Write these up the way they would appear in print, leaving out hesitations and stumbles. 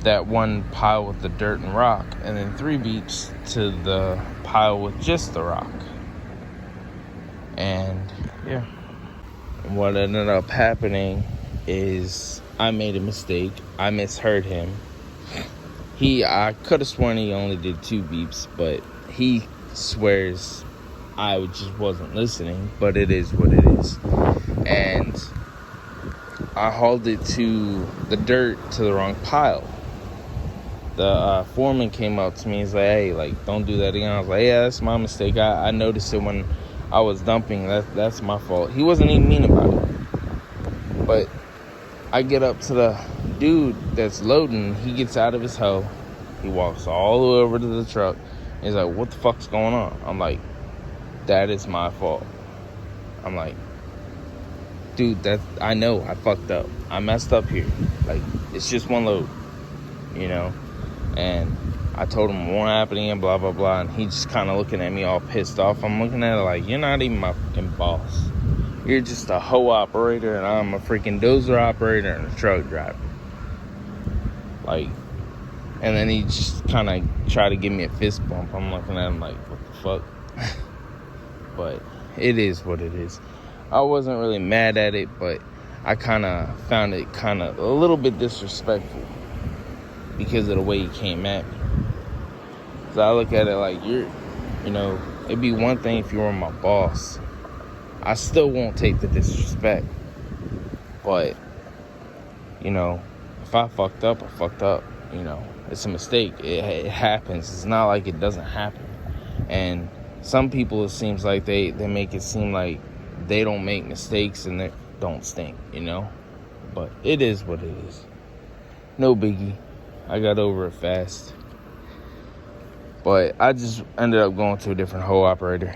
that one pile with the dirt and rock, and then 3 beeps to the pile with just the rock. And yeah, what ended up happening is I made a mistake. I misheard him. I could have sworn he only did 2 beeps, but he swears I just wasn't listening, but it is what it is. And I hauled it to the dirt to the wrong pile. The foreman came up to me. He's like, hey, like, don't do that again. I was like, yeah, that's my mistake. I noticed it when I was dumping. That's my fault. He wasn't even mean about it. But I get up to the dude that's loading. He gets out of his hoe. He walks all the way over to the truck. He's like, what the fuck's going on? I'm like, that is my fault. I'm like, dude, I know I fucked up. I messed up here. Like, it's just one load, you know? And I told him it won't happen again, blah, blah, blah. And he just kind of looking at me all pissed off. I'm looking at it like, you're not even my fucking boss. You're just a hoe operator, and I'm a freaking dozer operator and a truck driver. Like, and then he just kind of tried to give me a fist bump. I'm looking at him like, what the fuck? But it is what it is. I wasn't really mad at it, but I kind of found it kind of a little bit disrespectful because of the way he came at me. So I look at it like, it'd be one thing if you were my boss. I still won't take the disrespect. But, if I fucked up, I fucked up. It's a mistake. It happens. It's not like it doesn't happen. And some people, it seems like they make it seem like they don't make mistakes and they don't stink, But it is what it is. No biggie. I got over it fast. But I just ended up going to a different hoe operator.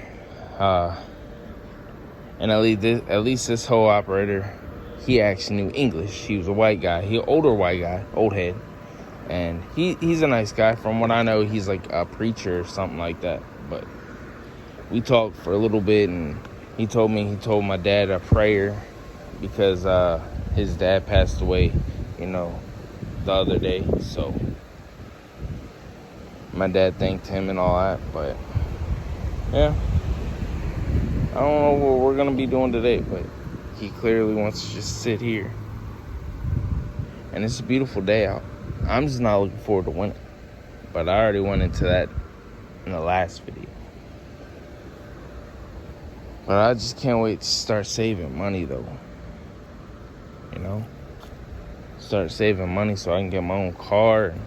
And at least this hoe operator, he actually knew English. He was a white guy. He an older white guy, old head. And he's a nice guy. From what I know, he's like a preacher or something like that. But we talked for a little bit, and he told my dad a prayer because his dad passed away, the other day. So my dad thanked him and all that. But yeah, I don't know what we're gonna be doing today, but he clearly wants to just sit here. And it's a beautiful day out. I'm just not looking forward to winter. But I already went into that in the last video. But I just can't wait to start saving money, though. Start saving money so I can get my own car. And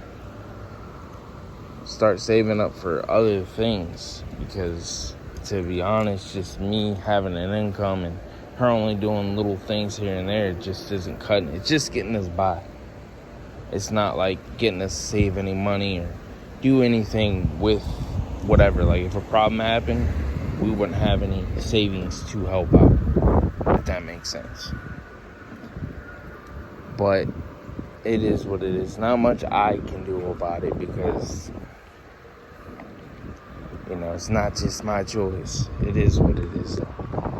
start saving up for other things. Because, to be honest, just me having an income and her only doing little things here and there just isn't cutting it. It's just getting us by. It's not like getting us to save any money or do anything with whatever. Like, if a problem happened, we wouldn't have any savings to help out, if that makes sense. But it is what it is. Not much I can do about it because, it's not just my choice. It is what it is, though.